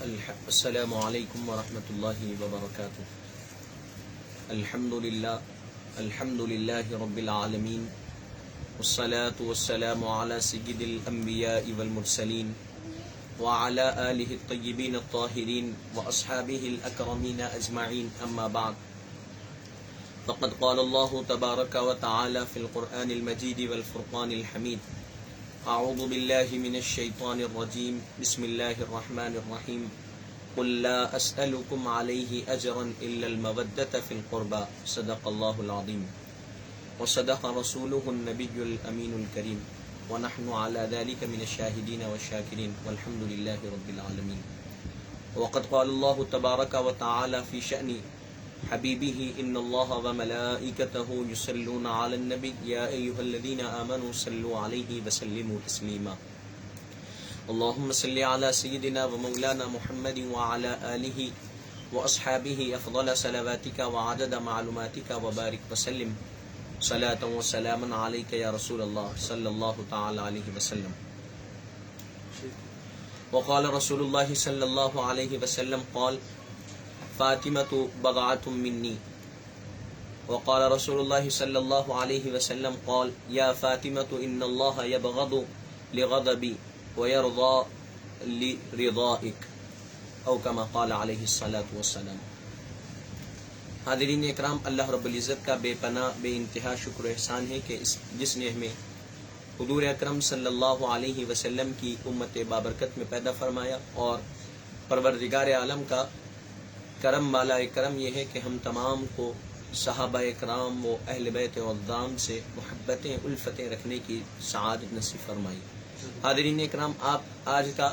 السلام علیکم ورحمۃ اللہ وبرکاتہ۔ الحمد للہ رب العالمین، والصلاة والسلام علی سید الانبیاء والمرسلین وعلی آلہ الطیبین الطاہرین واصحابہ الاکرمین اجمعین، اما بعد فقد قال اللہ تبارک وتعالی فی القرآن المجید والفرقان الحمید۔ اعوذ باللہ من الشیطان الرجیم، بسم اللہ الرحمن الرحیم۔ قل لا اسألکم علیہ اجرا الا المودۃ فی القربى، صدق اللہ العظیم وصدق رسولہ النبی الامین الکریم، ونحن علی ذلک من الشاہدین والشاکرین، والحمد للہ رب العالمین۔ وقد قال اللہ تبارک وتعالی فی شأن حبیبہ ان اللہ وملائکتہ یصلون علی النبی یا ایہا الذین آمنوا صلوا علیہ وسلموا تسلیما۔ اللہم صلی علی سیدنا ومولانا محمد وعلی آلہ واصحابہ افضل صلواتک وعدد معلوماتک وبارک وسلم صلاۃ وسلاما علیک یا رسول اللہ صلی اللہ تعالی علیہ وسلم۔ وقال رسول اللہ صلی اللہ علیہ وسلم قال فاطمۃ بضعۃ منی، وقال رسول اللہ صلی اللہ علیہ وسلم قال یا فاطمۃ ان اللہ یبغض لغضبی ویرضى لرضائک، او کما قال علیہ الصلاۃ والسلام۔ حاضرین اکرام، اللہ رب العزت کا بے پناہ بے انتہا شکر و احسان ہے کہ جس نے ہمیں حضور اکرم صلی اللہ علیہ وسلم کی امت بابرکت میں پیدا فرمایا، اور پروردگار عالم کا کرم بالا کرم یہ ہے کہ ہم تمام کو صحابہ اکرام و اہل بیت عظام سے محبتیں الفتیں رکھنے کی سعادت نصیب فرمائی۔ حاضرین اکرام، آج کا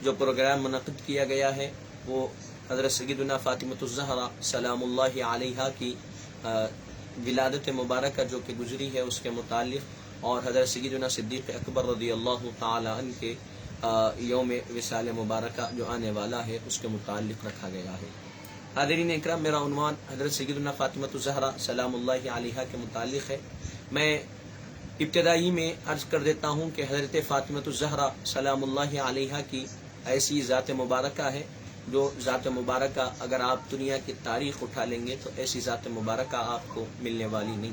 جو پروگرام منعقد کیا گیا ہے وہ حضرت سیدنا فاطمۃ الزہرا سلام اللہ علیہا کی ولادت مبارکہ جو کہ گزری ہے اس کے متعلق، اور حضرت سیدنا صدیق اکبر رضی اللہ تعالی عنہ کے یوم وصال مبارکہ جو آنے والا ہے اس کے متعلق رکھا گیا ہے۔ حاضرین اکرام، میرا عنوان حضرت سیدنا فاطمۃ الزہرا سلام اللہ علیہا کے متعلق ہے۔ میں ابتدائی میں عرض کر دیتا ہوں کہ حضرت فاطمۃ الزہرا سلام اللہ علیہا کی ایسی ذات مبارکہ ہے جو ذات مبارکہ اگر آپ دنیا کی تاریخ اٹھا لیں گے تو ایسی ذات مبارکہ آپ کو ملنے والی نہیں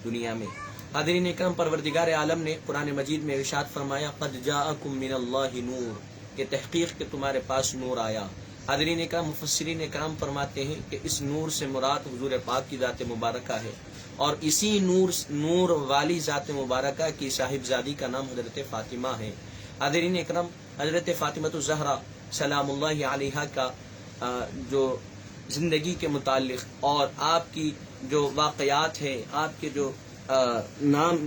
دنیا میں۔ حاضرین اکرام، پروردگار عالم نے قرآن مجید میں ارشاد فرمایا قد جاءکم من اللہ نور، کہ تحقیق کہ تمہارے پاس نور آیا۔ حاضرین اکرام، مفسرین اکرام فرماتے ہیں کہ اس نور سے مراد حضور پاک کی ذات مبارکہ ہے، اور اسی نور والی ذات مبارکہ کی صاحبزادی کا نام حضرت فاطمہ ہے۔ حاضرین اکرام، حضرت فاطمۃ الزہرا سلام اللہ علیہا کا جو زندگی کے متعلق اور آپ کی جو واقعات ہے، آپ کے جو نام،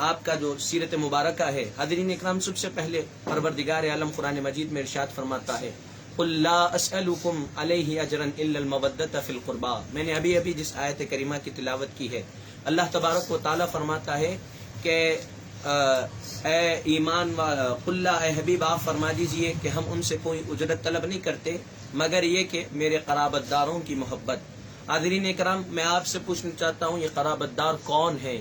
آپ کا جو سیرت مبارکہ ہے، حاضرین اکرام، سب سے پہلے پروردگار عالم قرآن مجید میں ارشاد فرماتا ہے قل لا اسألکم علیہ اجرا الا المودۃ فی القربى۔ میں نے ابھی جس آیت کریمہ کی تلاوت کی ہے، اللہ تبارک و تعالی فرماتا ہے کہ اے ایمان قل لا، اے حبیب آپ فرما دیجئے کہ ہم ان سے کوئی اجرت طلب نہیں کرتے مگر یہ کہ میرے قرابت داروں کی محبت۔ حاضرین اکرام، میں آپ سے پوچھنا چاہتا ہوں یہ قرابت دار کون ہیں؟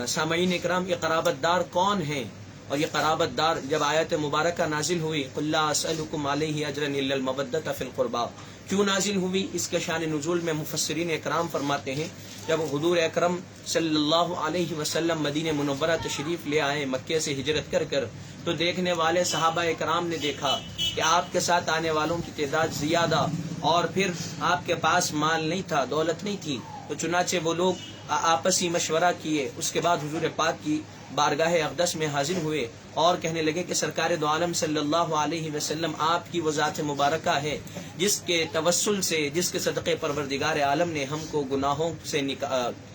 سامعین اکرام، یہ قرابت دار کون ہیں؟ اور یہ قرابت دار جب آیت مبارکہ نازل ہوئی قل لا اسألکم علیہ اجرا الا المودۃ فی القربى، کیوں نازل ہوئی؟ اس کے شان نزول میں مفسرین اکرام فرماتے ہیں جب حضور اکرم صلی اللہ علیہ وسلم مدینہ منورہ تشریف لے آئے مکے سے ہجرت کر تو دیکھنے والے صحابہ اکرام نے دیکھا کہ آپ کے ساتھ آنے والوں کی تعداد زیادہ، اور پھر آپ کے پاس مال نہیں تھا، دولت نہیں تھی، تو چنانچہ وہ لوگ آپسی مشورہ کیے۔ اس کے بعد حضور پاک کی بارگاہ اقدس میں حاضر ہوئے اور کہنے لگے کہ سرکار دو عالم صلی اللہ علیہ وسلم آپ کی وہ ذات مبارکہ ہے جس کے توسل سے، جس کے صدقے پروردگار عالم نے ہم کو گناہوں سے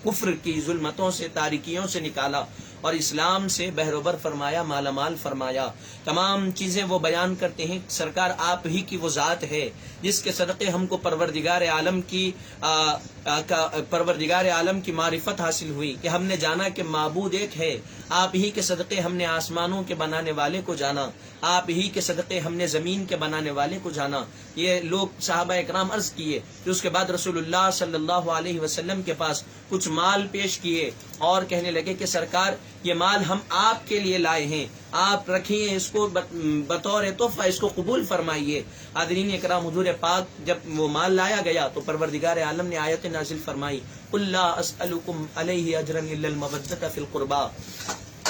کفر کی ظلمتوں سے، تاریکیوں سے نکالا اور اسلام سے بہروبر فرمایا، مالا مال فرمایا۔ تمام چیزیں وہ بیان کرتے ہیں سرکار آپ ہی کی وہ ذات ہے جس کے صدقے ہم کو پروردگار عالم کی معرفت حاصل ہوئی، کہ ہم نے جانا کہ معبود ایک ہے، آپ ہی کے صدقے ہم نے آسمانوں کے بنانے والے کو جانا، آپ ہی کے صدقے ہم نے زمین کے بنانے والے کو جانا۔ یہ لوگ صحابہ اکرام عرض کیے، پھر اس کے بعد رسول اللہ صلی اللہ علیہ وسلم کے پاس کچھ مال پیش کیے اور کہنے لگے کہ سرکار یہ مال ہم آپ کے لیے لائے ہیں، آپ رکھیے اس کو بطور تحفہ، اس کو قبول فرمائیے۔ حاضرین اکرام، حضور پاک جب وہ مال لایا گیا تو پروردگار عالم نے آیت نازل فرمائی، قل لا اسألکم علیہ اجرا الا المودۃ فی القربى،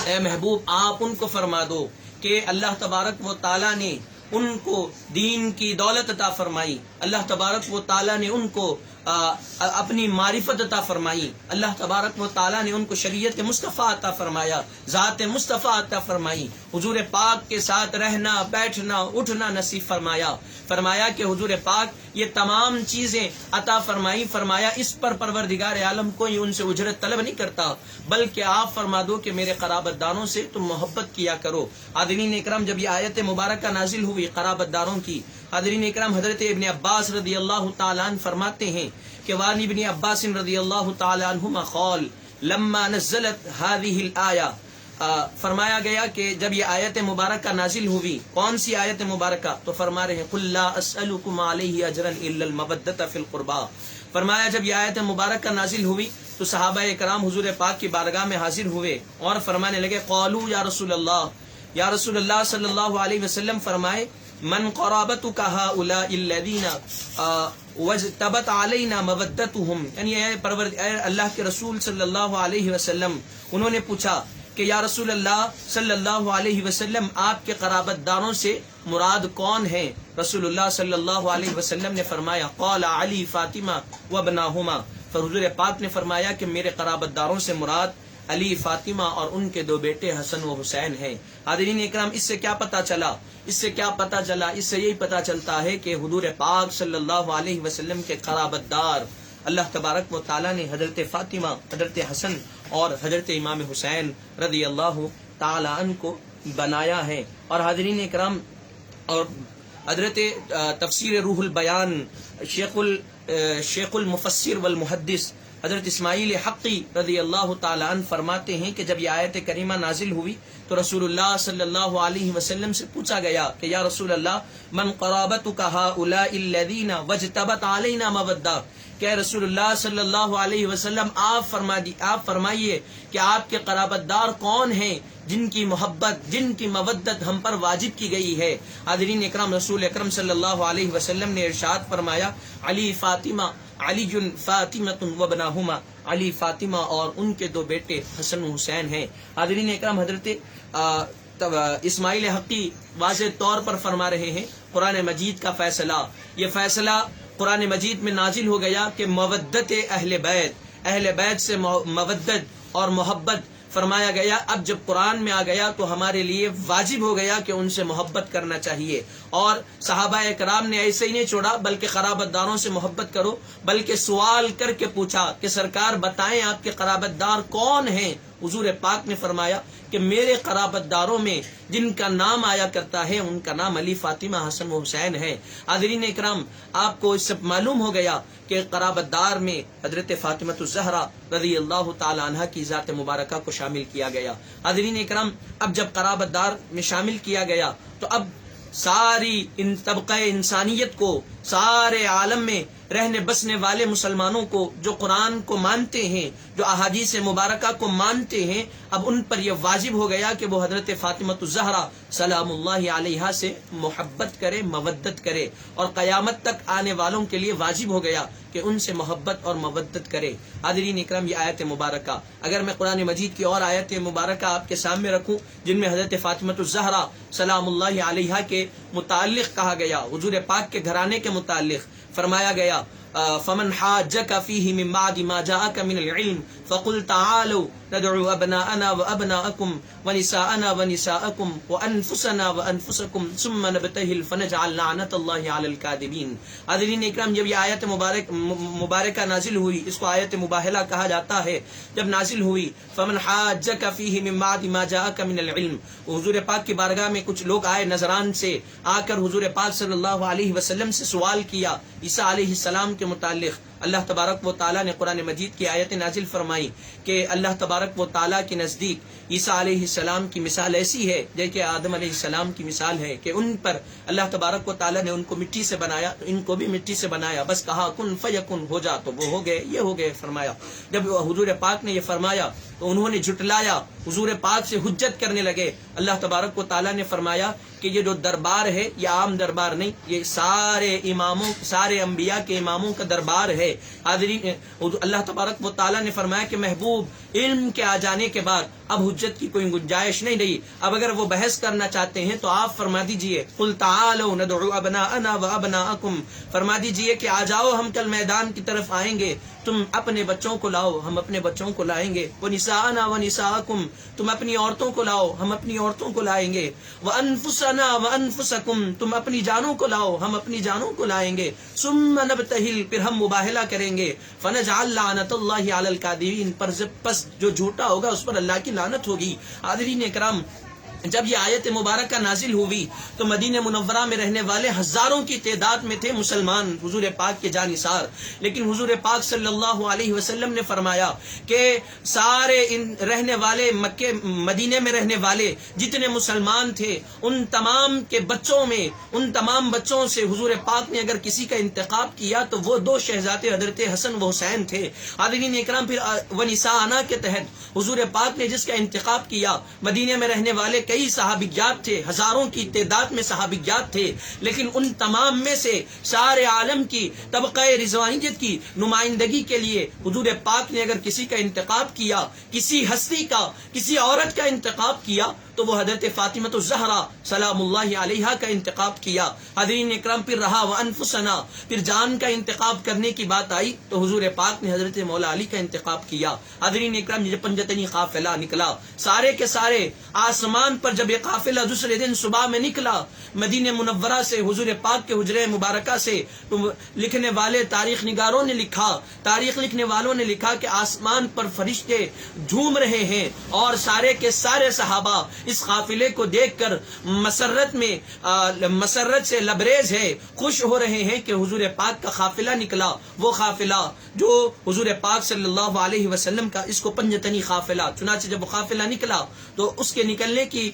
اے محبوب آپ ان کو فرما دو کہ اللہ تبارک و تعالیٰ نے ان کو دین کی دولت عطا فرمائی، اللہ تبارک و تعالیٰ نے ان کو اپنی معرفت عطا فرمائی، اللہ تبارک و تعالیٰ نے ان کو شریعت مصطفیٰ عطا فرمایا، ذات مصطفیٰ عطا فرمائی، حضور پاک کے ساتھ رہنا بیٹھنا اٹھنا نصیب فرمایا کہ حضور پاک یہ تمام چیزیں عطا فرمائی، فرمایا اس پر پروردگار عالم کوئی ان سے اجرت طلب نہیں کرتا، بلکہ آپ فرما دو کہ میرے قرابت داروں سے تم محبت کیا کرو۔ حاضرین اکرام، جب یہ آیت مبارکہ نازل ہوئی قرابت داروں کی، حاضرین اکرام، حضرت ابن عباس رضی اللہ تعالیٰ عنہ فرماتے ہیں کہ وان ابن عباس رضی اللہ تعالیٰ عنہما قال لما نزلت هذه الآیہ، فرمایا گیا کہ جب یہ آیت مبارکہ نازل ہوئی، کون سی آیت مبارکہ؟ تو فرما رہے ہیں قل لا اسألکم علیہ اجرا الا المودۃ فی القربى۔ فرمایا جب یہ آیت مبارکہ نازل ہوئی تو صحابہ کرام حضور پاک کی بارگاہ میں حاضر ہوئے اور فرمانے لگے قالوا یا رسول اللہ صلی اللہ علیہ وسلم فرمائے من قرابتک هؤلاء الذین واجتبت علینا مودتهم، یعنی اے اللہ کے رسول صلی اللہ علیہ وسلم، انہوں نے پوچھا کہ یا رسول اللہ صلی اللہ علیہ وسلم آپ کے قرابت داروں سے مراد کون ہیں؟ رسول اللہ صلی اللہ علیہ وسلم نے فرمایا قال علی فاطمہ وابناہما، حضور پاک نے فرمایا کہ میرے قرابت داروں سے مراد علی، فاطمہ اور ان کے دو بیٹے حسن و حسین ہیں۔ حاضرین اکرام، اس سے کیا پتہ چلا؟ اس سے یہی پتہ چلتا ہے کہ حضور پاک صلی اللہ علیہ وسلم کے قرابت دار اللہ تبارک و تعالیٰ نے حضرت فاطمہ، حضرت حسن اور حضرت امام حسین رضی اللہ تعالیٰ عنہ کو بنایا ہے۔ اور حاضرین اکرام، اور حضرت تفسیر روح البیان شیخ المفسر والمحدث حضرت اسماعیل حقی رضی اللہ تعالیٰ عنہ فرماتے ہیں کہ جب یہ آیت کریمہ نازل ہوئی تو رسول اللہ صلی اللہ علیہ وسلم سے پوچھا گیا کہ یا رسول اللہ من قرابتک هؤلاء الذین واجتبت علینا مودۃ، کہ رسول اللہ صلی اللہ علیہ وسلم آپ فرمائیے کہ آپ کے قرابت دار کون ہیں جن کی محبت، جن کی مودت ہم پر واجب کی گئی ہے۔ حاضرین اکرام، رسول اکرم صلی اللہ علیہ وسلم نے ارشاد فرمایا علی فاطمہ، علی فاطمۃ وابناہما، علی فاطمہ اور ان کے دو بیٹے حسن و حسین ہیں۔ حاضرین اکرام، حضرت اسماعیل حقی واضح طور پر فرما رہے ہیں قرآن مجید کا فیصلہ، یہ فیصلہ قرآن مجید میں نازل ہو گیا کہ مودت اہل بیت سے مودت اور محبت فرمایا گیا۔ اب جب قرآن میں آ گیا تو ہمارے لیے واجب ہو گیا کہ ان سے محبت کرنا چاہیے، اور صحابہ کرام نے ایسے ہی نہیں چھوڑا بلکہ قرابت داروں سے محبت کرو، بلکہ سوال کر کے پوچھا کہ سرکار بتائیں آپ کے قرابت دار کون ہیں؟ حضور پاک نے فرمایا کہ میرے قرابت داروں میں جن کا نام آیا کرتا ہے ان کا نام علی، فاطمہ، حسن و حسین ہے۔ حاضرین اکرام، آپ کو اس سے معلوم ہو گیا کہ قرابت دار میں حضرت فاطمہ الزہرا رضی اللہ تعالی عنہا کی ذات مبارکہ کو شامل کیا گیا۔ حاضرین اکرام، اب جب قرابت دار میں شامل کیا گیا تو اب ساری ان طبقہ انسانیت کو، سارے عالم میں رہنے بسنے والے مسلمانوں کو جو قرآن کو مانتے ہیں، جو احادیث مبارکہ کو مانتے ہیں، اب ان پر یہ واجب ہو گیا کہ وہ حضرت فاطمہ الزہرا سلام اللہ علیہا سے محبت کرے، مودت کرے، اور قیامت تک آنے والوں کے لیے واجب ہو گیا کہ ان سے محبت اور مودت کرے۔ حاضرین اکرام، یہ آیت مبارکہ اگر میں قرآن مجید کی اور آیت مبارکہ آپ کے سامنے رکھوں جن میں حضرت فاطمہ الزہرا سلام اللہ علیہا کے متعلق کہا گیا، حضور پاک کے گھرانے کے متعلق فرمایا گیا فمن حاجك فيه من بعد ما جاءك من العلم فقل تعالوا ندعو ابناءنا وابناءكم ونساءنا ونساءكم وانفسنا وانفسكم ثم نبتهل فنجعل لعنة الله على الكاذبين۔ حاضرین اکرام، جب یہ آیت مبارکہ نازل ہوئی، اس کو آیت مباہلہ کہا جاتا ہے، جب نازل ہوئی فمن حاجك فيه من بعد ما جاءك من العلم، حضور پاک کی بارگاہ میں کچھ لوگ آئے نظران سے، آ کر حضور پاک صلی اللہ علیہ وسلم سے سوال کیا عیسیٰ علیہ السلام کے متعلق۔ اللہ تبارک و تعالیٰ نے قرآن مجید کی آیت نازل فرمائی کہ اللہ تبارک و تعالیٰ کے نزدیک عیسیٰ علیہ السلام کی مثال ایسی ہے جیسے آدم علیہ السلام کی مثال ہے کہ ان پر اللہ تبارک و تعالیٰ نے ان کو مٹی سے بنایا، تو ان کو بھی مٹی سے بنایا، بس کہا کن فیکن، ہو جا، تو وہ ہو گئے، یہ ہو گئے فرمایا۔ جب حضور پاک نے یہ فرمایا تو انہوں نے جھٹلایا، حضور پاک سے حجت کرنے لگے۔ اللہ تبارک و تعالیٰ نے فرمایا کہ یہ جو دربار ہے یہ عام دربار نہیں، یہ سارے اماموں، سارے انبیاء کے اماموں کا دربار ہے۔ حاضرین، اللہ تبارک و تعالیٰ نے فرمایا کہ محبوب، علم کے آ جانے کے بعد اب حجت کی کوئی گنجائش نہیں رہی۔ اب اگر وہ بحث کرنا چاہتے ہیں تو آپ فرما دیجئے قل تعالوا ندعو ابناءنا وابناءکم، فرما دیجئے کہ آ جاؤ، ہم کل میدان کی طرف آئیں گے، تم اپنے بچوں کو لاؤ، ہم اپنے بچوں کو لائیں گے، ونساءنا ونساءکم، تم اپنی عورتوں کو لاؤ، ہم اپنی عورتوں کو لائیں گے، وانفسنا وانفسکم، تم اپنی جانوں کو لاؤ، ہم اپنی جانوں کو لائیں گے، ثم نبتہل، پھر ہم مباہلہ کریں گے، فنجعل لعنت اللہ علی الکاذبین، پس جو جھوٹا ہوگا اس پر اللہ کی لعنت ہوگی۔ حاضرین اکرام، جب یہ آیت مبارکہ نازل ہوئی تو مدینہ منورہ میں رہنے والے ہزاروں کی تعداد میں تھے مسلمان حضور پاک کے جانثار، لیکن حضور پاک صلی اللہ علیہ وسلم نے فرمایا کہ سارے رہنے والے مکے مدینے میں رہنے والے جتنے مسلمان تھے ان تمام کے بچوں میں، ان تمام بچوں سے حضور پاک نے اگر کسی کا انتخاب کیا تو وہ دو شہزادے حضرت حسن و حسین تھے۔ حاضرین اکرام، پھر ونساءنا کے تحت حضور پاک نے جس کا انتخاب کیا، مدینے میں رہنے والے کئی صحابیات تھے، ہزاروں کی تعداد میں صحابیات تھے، لیکن ان تمام میں سے سارے عالم کی طبقہ رضوانیت کی نمائندگی کے لیے حضور پاک نے اگر کسی کا انتخاب کیا، کسی ہستی کا، کسی عورت کا انتخاب کیا تو وہ حضرت فاطمہ الزہرا سلام اللہ علیہا کا انتخاب کیا۔ حاضرین اکرام، پھر رہا وانفسنا، پھر جان کا انتخاب کرنے کی بات آئی تو حضور پاک نے حضرت مولا علی کا انتخاب کیا۔ حاضرین اکرام، یہ پنجتنی قافلہ نکلا، سارے کے سارے آسمان پر جب یہ قافلہ دوسرے دن صبح میں نکلا مدینہ منورہ سے، حضور پاک کے حجرہ مبارکہ سے، تو لکھنے والے تاریخ نگاروں نے لکھا، تاریخ لکھنے والوں نے لکھا کہ آسمان پر فرشتے جھوم رہے ہیں اور سارے کے سارے صحابہ اس قافلے کو دیکھ کر مسرت سے لبریز ہے، خوش ہو رہے ہیں کہ حضور پاک کا قافلہ نکلا، وہ قافلہ جو حضور پاک صلی اللہ علیہ وسلم کا، اس کو پنجتنی قافلہ۔ چنانچہ جب وہ قافلہ نکلا تو اس کے نکلنے کی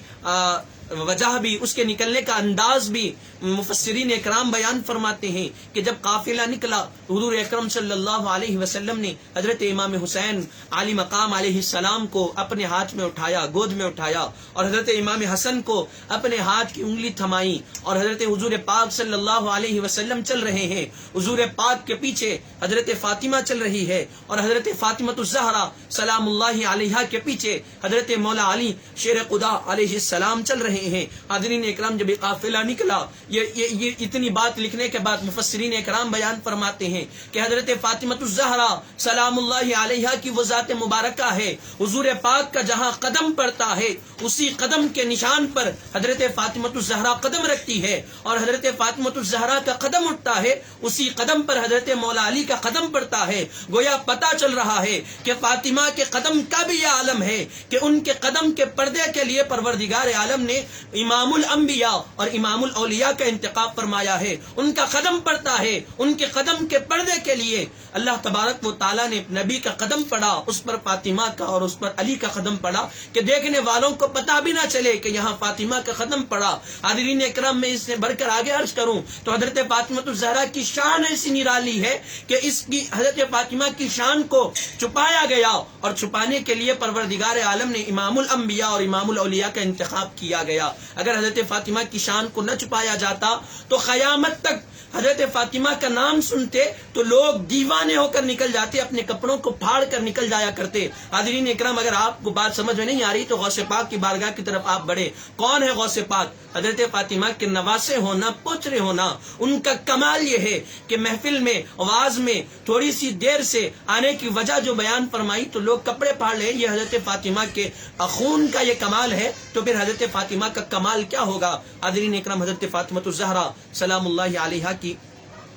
وجہ بھی، اس کے نکلنے کا انداز بھی مفسرین اکرام بیان فرماتے ہیں کہ جب قافلہ نکلا حضور اکرم صلی اللہ علیہ وسلم نے حضرت امام حسین علی مقام علیہ السلام کو اپنے ہاتھ میں اٹھایا، گود میں اٹھایا، اور حضرت امام حسن کو اپنے ہاتھ کی انگلی تھمائی، اور حضرت حضور پاک صلی اللہ علیہ وسلم چل رہے ہیں، حضور پاک کے پیچھے حضرت فاطمہ چل رہی ہے، اور حضرت فاطمہ الزہرا سلام اللہ علیہا کے پیچھے حضرت مولا علی شیر خدا علیہ السلام چل رہے ہیں۔ حاضرین اکرام، جب یہ قافلہ نکلا، یہ اتنی بات لکھنے کے بعد مفسرین اکرام بیان فرماتے ہیں کہ حضرت فاطمہ الزہرا سلام اللہ علیہا کی وہ ذات مبارکہ ہے، حضور پاک کا جہاں قدم پڑتا ہے اسی قدم کے نشان پر حضرت فاطمہ الزہرا قدم رکھتی ہے، اور حضرت فاطمہ الزہرا کا قدم اٹھتا ہے اسی قدم پر حضرت مولا علی کا قدم پڑتا ہے۔ گویا پتہ چل رہا ہے کہ فاطمہ کے قدم کا بھی یہ عالم ہے کہ ان کے قدم کے پردے کے لیے پروردگار عالم نے امام الانبیاء اور امام الاولیاء کا انتخاب فرمایا ہے۔ ان کا قدم پڑتا ہے، ان کے قدم کے پردے کے لیے اللہ تبارک و تعالیٰ نے نبی کا قدم پڑا، اس پر فاطمہ کا اور اس پر علی کا قدم پڑا کہ دیکھنے والوں کو پتہ بھی نہ چلے کہ یہاں فاطمہ کا قدم پڑا۔ حاضرین اکرام، میں اس سے بڑھ کر آگے عرض کروں تو حضرت فاطمہ الزہرا کی شان ایسی نرالی ہے کہ اس کی حضرت فاطمہ کی شان کو چھپایا گیا، اور چھپانے کے لیے پروردگار عالم نے امام الانبیاء اور امام الاولیاء کا انتخاب کیا گیا۔ اگر حضرت فاطمہ کی شان کو نہ چھپایا جاتا تو قیامت تک حضرت فاطمہ کا نام سنتے تو لوگ دیوانے ہو کر نکل جاتے، اپنے کپڑوں کو پھاڑ کر نکل جایا کرتے۔ حاضرین اکرام، اگر آپ کو بات سمجھ میں نہیں آ رہی تو غوث پاک کی بارگاہ کی طرف آپ بڑھے۔ کون ہے غوث پاک؟ حضرت فاطمہ کے نواسے ہونا، پوچھرے ہونا۔ ان کا کمال یہ ہے کہ محفل میں، آواز میں تھوڑی سی دیر سے آنے کی وجہ جو بیان فرمائی تو لوگ کپڑے پھاڑ لیں، یہ حضرت فاطمہ کے خون کا یہ کمال ہے، تو پھر حضرت فاطمہ کا کمال کیا ہوگا؟ حاضرین اکرام، حضرت فاطمہ الزہرا سلام اللہ علیہا کی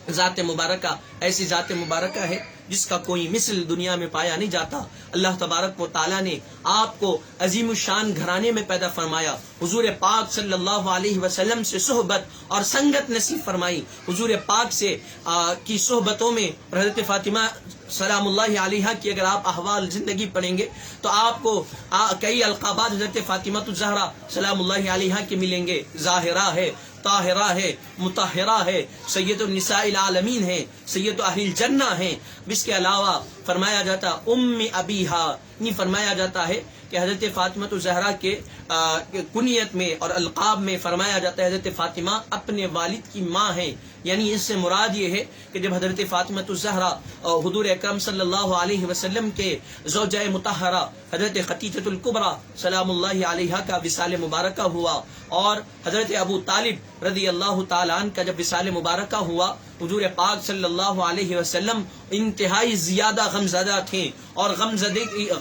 ذات مبارکہ ایسی ذات مبارکہ ہے جس کا کوئی مثل دنیا میں پایا نہیں جاتا. اللہ تبارک و تعالیٰ نے آپ کو عظیم الشان گھرانے میں پیدا فرمایا. حضور پاک صلی اللہ علیہ وسلم سے صحبت اور سنگت نصیب فرمائی. حضور پاک سے کی صحبتوں میں حضرت فاطمہ سلام اللہ علیہ کی اگر آپ احوال زندگی پڑھیں گے تو آپ کو کئی القابات حضرت فاطمہ الزہرا سلام اللہ علیہ کے ملیں گے. ظاہرہ ہے، طاہرہ ہے، مطہرہ ہے، سید النساء العالمین ہے، سید اہل الجنہ ہیں. اس کے علاوہ فرمایا جاتا ام ابیہا، نہیں فرمایا جاتا ہے کہ حضرت فاطمہ الزہرا کے کنیت میں اور القاب میں فرمایا جاتا ہے حضرت فاطمہ اپنے والد کی ماں ہیں. یعنی اس سے مراد یہ ہے کہ جب حضرت فاطمہ الزہرا حضور اکرم صلی اللہ علیہ وسلم کے زوجہ مطہرہ حضرت خدیجہ الکبریٰ سلام اللہ علیہ کا وصال مبارکہ ہوا اور حضرت ابو طالب رضی اللہ تعالیٰ عنہ کا جب وصال مبارکہ ہوا، حضور پاک صلی اللہ علیہ وسلم انتہائی زیادہ غمزدہ تھے اور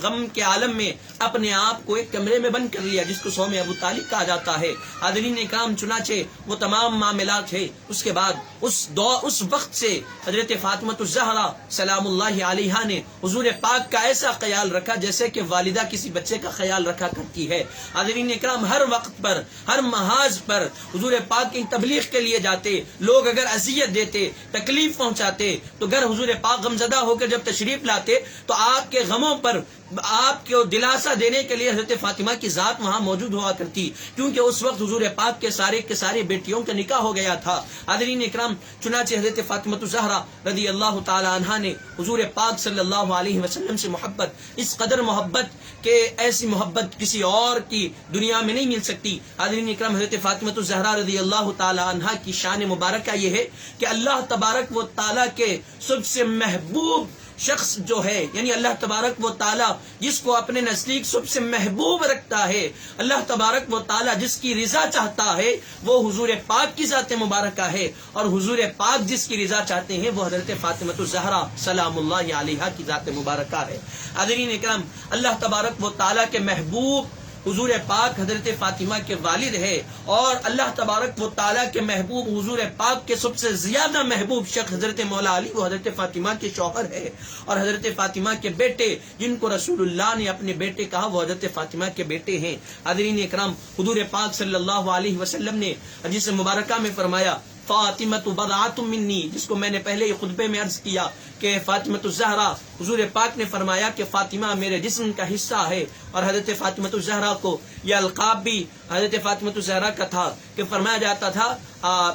غم کے عالم میں اپنے آپ کو ایک کمرے میں بند کر لیا جس کو صوم ابو طالب کہا جاتا ہے. حاضرین اکرام، چنانچہ وہ تمام معاملات ہے. اس کے بعد اس وقت سے حضرت فاطمہ الزہرا سلام اللہ علیہ نے حضور پاک کا ایسا خیال رکھا جیسے کہ والدہ کسی بچے کا خیال رکھا کرتی ہے. حاضرین اکرام، ہر وقت پر، ہر محاذ پر حضور پاک کی تبلیغ کے لیے جاتے. لوگ اگر اذیت دیتے، تکلیف پہنچاتے تو گھر حضور پاک غمزدہ ہو کر جب تشریف لاتے تو آپ کے غموں پر آپ کو دلاسا دینے کے لیے حضرت فاطمہ کی ذات وہاں موجود ہوا کرتی، کیونکہ اس وقت حضور پاک کے سارے بیٹیوں کا نکاح ہو گیا تھا. حاضرین اکرام، چنانچہ حضرت فاطمہ الزہرا رضی اللہ تعالی عنہا نے حضور پاک صلی اللہ علیہ وسلم سے محبت، اس قدر محبت کہ ایسی محبت کسی اور کی دنیا میں نہیں مل سکتی. حاضرین اکرام، حضرت فاطمہ الزہرا رضی اللہ تعالی عنہا کی شان مبارکہ یہ ہے کہ اللہ تبارک و تعالی کے سب سے محبوب شخص جو ہے، یعنی اللہ تبارک و تعالی جس کو اپنے نزدیک سب سے محبوب رکھتا ہے، اللہ تبارک و تعالی جس کی رضا چاہتا ہے، وہ حضور پاک کی ذات مبارکہ ہے. اور حضور پاک جس کی رضا چاہتے ہیں وہ حضرت فاطمہ الزہرا سلام اللہ علیہ کی ذات مبارکہ ہے. حاضرین اکرام، اللہ تبارک و تعالی کے محبوب حضور پاک حضرت فاطمہ کے والد ہے اور اللہ تبارک و تعالیٰ کے محبوب حضور پاک کے سب سے زیادہ محبوب شخص حضرت مولا علی وہ حضرت فاطمہ کے شوہر ہے. اور حضرت فاطمہ کے بیٹے جن کو رسول اللہ نے اپنے بیٹے کہا وہ حضرت فاطمہ کے بیٹے ہیں. حاضرین اکرام، حضور پاک صلی اللہ علیہ وسلم نے حدیث مبارکہ میں فرمایا فاطمہ بضعۃ منی، جس کو میں نے پہلے ہی خطبے میں عرض کیا کہ فاطمہ الزہرا، حضور پاک نے فرمایا کہ فاطمہ میرے جسم کا حصہ ہے. اور حضرت فاطمہ الزہرا کو یہ القاب بھی حضرت فاطمہ الزہرا کا تھا کہ فرمایا جاتا تھا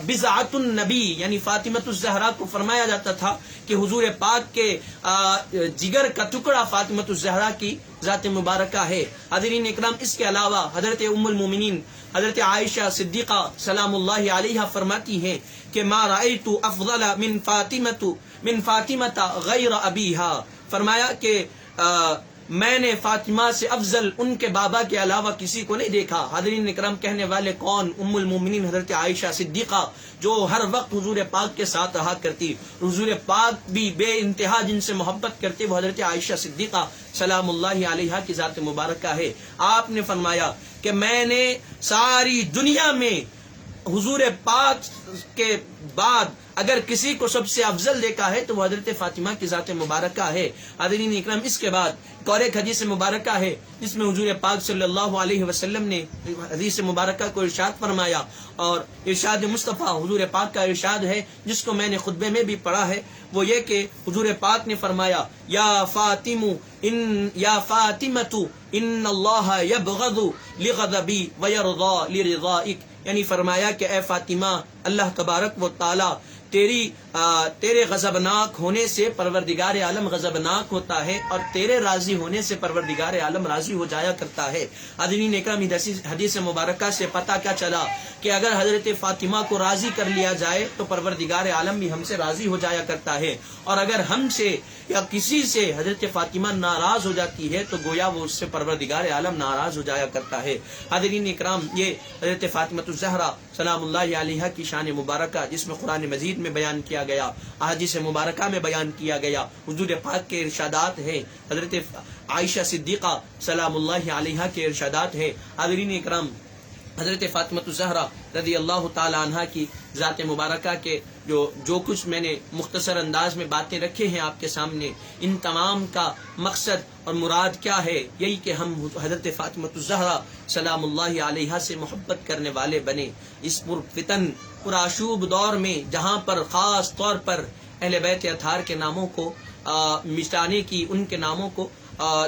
بضعۃ النبی، یعنی فاطمہ الزہرا کو فرمایا جاتا تھا کہ حضور پاک کے جگر کا ٹکڑا فاطمہ الزہرا کی ذات مبارکہ ہے. حاضرین اکرام، اس کے علاوہ حضرت ام المومنین حضرت عائشہ صدیقہ سلام اللہ علیہ فرماتی ہیں کہ ما رأیت افضل من فاطمہ غیر ابیہا، فرمایا کہ میں نے فاطمہ سے افضل ان کے بابا کے علاوہ کسی کو نہیں دیکھا. حاضرین اکرام، کہنے والے کون؟ ام المومنین حضرت عائشہ صدیقہ، جو ہر وقت حضور پاک کے ساتھ رہا کرتی. حضور پاک بھی بے انتہا جن سے محبت کرتے وہ حضرت عائشہ صدیقہ سلام اللہ علیہ کی ذات مبارکہ ہے. آپ نے فرمایا کہ میں نے ساری دنیا میں حضور پاک کے بعد اگر کسی کو سب سے افضل دیکھا ہے تو وہ حضرت فاطمہ کی ذات مبارکہ ہے. حاضرین اکرام، اس کے بعد اور ایک حدیث مبارکہ ہے جس میں حضور پاک صلی اللہ علیہ وسلم نے حدیث مبارکہ کو ارشاد فرمایا، اور ارشاد مصطفیٰ حضور پاک کا ارشاد ہے جس کو میں نے خطبے میں بھی پڑھا ہے. وہ یہ کہ حضور پاک نے فرمایا یا فاطمۃ ان اللہ یبغض لغضبی ویرضا لرضائک، یعنی فرمایا کہ اے فاطمہ، اللہ تبارک و تعالی تیرے غضبناک ہونے سے پروردگار عالم غضبناک ہوتا ہے اور تیرے راضی ہونے سے پروردگار عالم راضی ہو جایا کرتا ہے. حاضرین اکرام، حدیث مبارکہ سے پتہ کیا چلا کہ اگر حضرت فاطمہ کو راضی کر لیا جائے تو پروردگار عالم بھی ہم سے راضی ہو جایا کرتا ہے، اور اگر ہم سے یا کسی سے حضرت فاطمہ ناراض ہو جاتی ہے تو گویا وہ اس سے پروردگار عالم ناراض ہو جایا کرتا ہے. حاضرین اکرام، یہ حضرت فاطمہ الزہرا سلام اللہ علیہ کی شان مبارکہ جس میں قرآن مجید میں بیان کیا گیا، احادیث مبارکہ میں بیان کیا گیا، حضور پاک کے ارشادات ہیں، حضرت عائشہ صدیقہ سلام اللہ علیہ کے ارشادات ہیں. حاضرین اکرام، حضرت فاطمہ الزہرا رضی اللہ تعالی عنہا کی ذات مبارکہ کے جو کچھ میں نے مختصر انداز میں باتیں رکھے ہیں آپ کے سامنے، ان تمام کا مقصد اور مراد کیا ہے؟ یہی کہ ہم حضرت فاطمہ الزہرا سلام اللہ علیہا سے محبت کرنے والے بنے اس پرفتن پرآشوب دور میں، جہاں پر خاص طور پر اہل بیت اطہار کے ناموں کو مٹانے کی، ان کے ناموں کو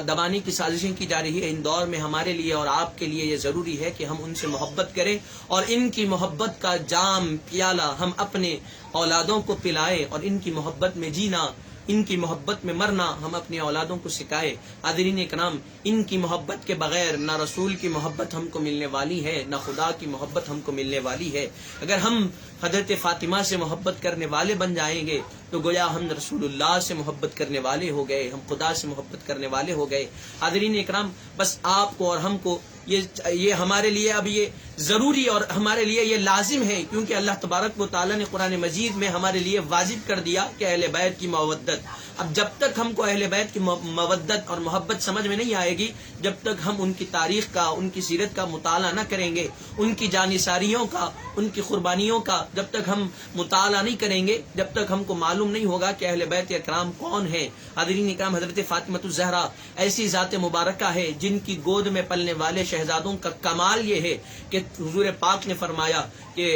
دبانے کی سازشیں کی جا رہی ہے۔ ان دور میں ہمارے لیے اور آپ کے لیے یہ ضروری ہے کہ ہم ان سے محبت کریں اور ان کی محبت کا جام پیالہ ہم اپنے اولادوں کو پلائیں، اور ان کی محبت میں جینا، ان کی محبت میں مرنا ہم اپنے اولادوں کو سکھائے۔ حاضرین اکرام، ان کی محبت کے بغیر نہ رسول کی محبت ہم کو ملنے والی ہے، نہ خدا کی محبت ہم کو ملنے والی ہے۔ اگر ہم حضرت فاطمہ سے محبت کرنے والے بن جائیں گے تو گویا ہم رسول اللہ سے محبت کرنے والے ہو گئے، ہم خدا سے محبت کرنے والے ہو گئے۔ حاضرین اکرام، بس آپ کو اور ہم کو یہ ہمارے لیے اب یہ ضروری اور ہمارے لیے یہ لازم ہے، کیونکہ اللہ تبارک و تعالیٰ نے قرآن مجید میں ہمارے لیے واجب کر دیا کہ اہل بیت کی مودت۔ اب جب تک ہم کو اہل بیت کی مودت اور محبت سمجھ میں نہیں آئے گی، جب تک ہم ان کی تاریخ کا، ان کی سیرت کا مطالعہ نہ کریں گے، ان کی جانثاریوں کا، ان کی قربانیوں کا جب تک ہم مطالعہ نہیں کریں گے، جب تک ہم کو معلوم نہیں ہوگا کہ اہل بیت اکرام کون ہیں۔ حاضرین اکرام، حضرت فاطمہ الزہرا ایسی ذات مبارکہ ہے جن کی گود میں پلنے والے شہزادوں کا کمال یہ ہے کہ حضور پاک نے فرمایا کہ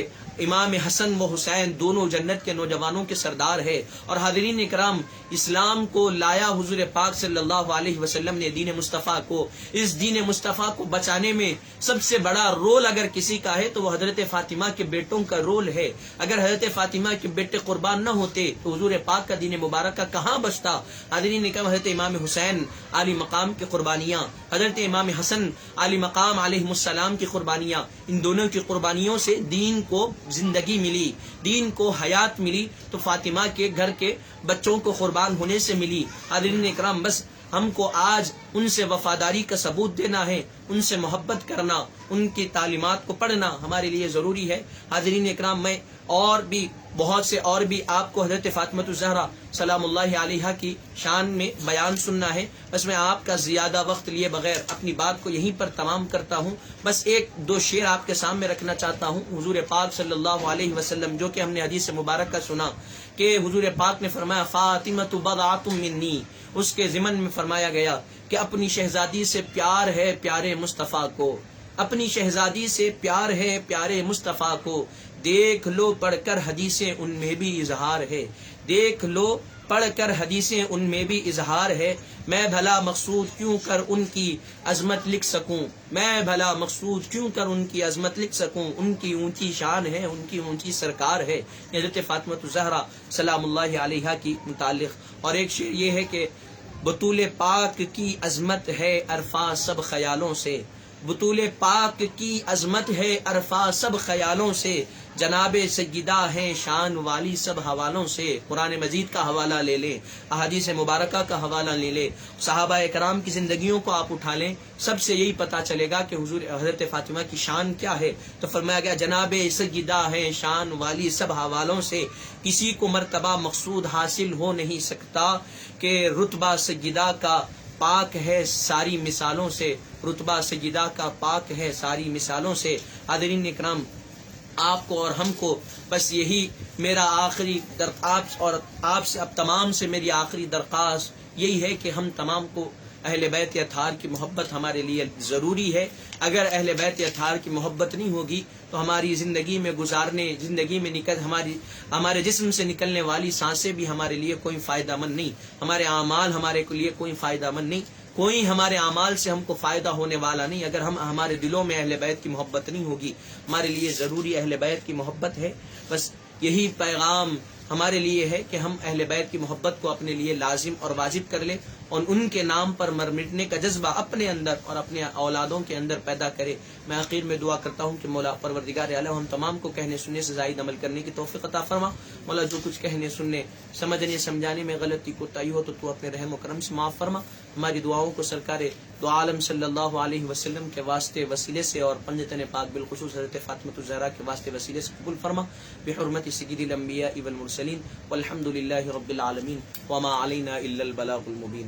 امام حسن و حسین دونوں جنت کے نوجوانوں کے سردار ہے۔ اور حاضرین اکرام، اسلام کو لایا حضور پاک صلی اللہ علیہ وسلم نے دین مصطفیٰ کو۔ اس دین مصطفیٰ کو بچانے میں سب سے بڑا رول اگر کسی کا ہے تو وہ حضرت فاطمہ کے بیٹوں کا رول ہے۔ اگر حضرت فاطمہ کے بیٹے قربان نہ ہوتے تو حضور پاک کا دین مبارک کہاں بچتا؟ حاضرین اکرام، حضرت امام حسین عالی مقام کی قربانیاں، حضرت امام حسن عالی مقام علیہ السلام کی قربانیاں، ان دونوں کی قربانیوں سے دین کو زندگی ملی، دین کو حیات ملی، تو فاطمہ کے گھر کے بچوں کو قربان ہونے سے ملی۔ حاضرین اکرام، بس ہم کو آج ان سے وفاداری کا ثبوت دینا ہے، ان سے محبت کرنا، ان کی تعلیمات کو پڑھنا ہمارے لیے ضروری ہے۔ حاضرین اکرام، میں اور بھی بہت سے اور بھی آپ کو حضرت فاطمہ الزہرا سلام اللہ علیہا کی شان میں بیان سننا ہے، بس میں آپ کا زیادہ وقت لیے بغیر اپنی بات کو یہیں پر تمام کرتا ہوں۔ بس ایک دو شعر آپ کے سامنے رکھنا چاہتا ہوں۔ حضور پاک صلی اللہ علیہ وسلم، جو کہ ہم نے حدیث مبارکہ سنا کہ حضور پاک نے فرمایا فاطمۃ بضعۃ منی، اس کے ضمن میں فرمایا گیا کہ اپنی شہزادی سے پیار ہے پیارے مصطفیٰ کو، اپنی شہزادی سے پیار ہے پیارے مصطفیٰ کو، دیکھ لو پڑھ کر حدیثیں ان میں بھی اظہار ہے، دیکھ لو پڑھ کر حدیثیں ان میں بھی اظہار ہے، میں بھلا مقصود کیوں کر ان کی عظمت لکھ سکوں، میں بھلا مقصود کیوں کر ان کی عظمت لکھ سکوں، ان کی اونچی شان ہے، ان کی اونچی سرکار ہے۔ حضرت فاطمہ الزہرا سلام اللہ علیہا کی متعلق اور ایک شعر یہ ہے کہ بطول پاک کی عظمت ہے عرفاں سب خیالوں سے، بطول پاک کی عظمت ہے عرفاں سب خیالوں سے، جناب سیدہ ہیں شان والی سب حوالوں سے۔ قرآن مجید کا حوالہ لے لیں، احادیث مبارکہ کا حوالہ لے لیں، صحابہ کرام کی زندگیوں کو آپ اٹھا لیں، سب سے یہی پتہ چلے گا کہ حضور حضرت فاطمہ کی شان کیا ہے۔ تو فرمایا گیا جناب سیدہ ہیں شان والی سب حوالوں سے، کسی کو مرتبہ مقصود حاصل ہو نہیں سکتا کہ رتبہ سیدہ کا پاک ہے ساری مثالوں سے، رتبہ سیدہ کا پاک ہے ساری مثالوں سے۔ حاضرین اکرام، آپ کو اور ہم کو بس یہی میرا آخری درخواست، اور آپ سے اب تمام سے میری آخری درخواست یہی ہے کہ ہم تمام کو اہل بیت اطہار کی محبت ہمارے لیے ضروری ہے۔ اگر اہل بیت اطہار کی محبت نہیں ہوگی تو ہماری زندگی میں زندگی میں ہمارے جسم سے نکلنے والی سانسیں بھی ہمارے لیے کوئی فائدہ مند نہیں، ہمارے اعمال ہمارے لیے کوئی فائدہ مند نہیں، کوئی ہمارے اعمال سے ہم کو فائدہ ہونے والا نہیں اگر ہمارے دلوں میں اہل بیت کی محبت نہیں ہوگی۔ ہمارے لیے ضروری اہل بیت کی محبت ہے۔ بس یہی پیغام ہمارے لیے ہے کہ ہم اہل بیت کی محبت کو اپنے لیے لازم اور واجب کر لیں اور ان کے نام پر مر مٹنے کا جذبہ اپنے اندر اور اپنے اولادوں کے اندر پیدا کرے۔ میں آخر میں دعا کرتا ہوں کہ مولا پروردگار عالم ہم تمام کو کہنے سننے سے زائد عمل کرنے کی توفیق عطا فرما۔ مولا جو کچھ کہنے سننے سمجھنے سمجھانے میں غلطی کوتاہی ہو تو اپنے رحم و کرم سے معاف فرما۔ ہماری دعاؤں کو سرکار دو عالم صلی اللہ علیہ وسلم کے واسطے وسیلے سے اور پنجتن پاک بالخصوص حضرت فاطمہ الزہرا کے واسطے وسیلے سے قبول فرما بحرمت سید الانبیاء والمرسلین والحمد للہ رب العالمین وما علینا الا البلاغ المبین۔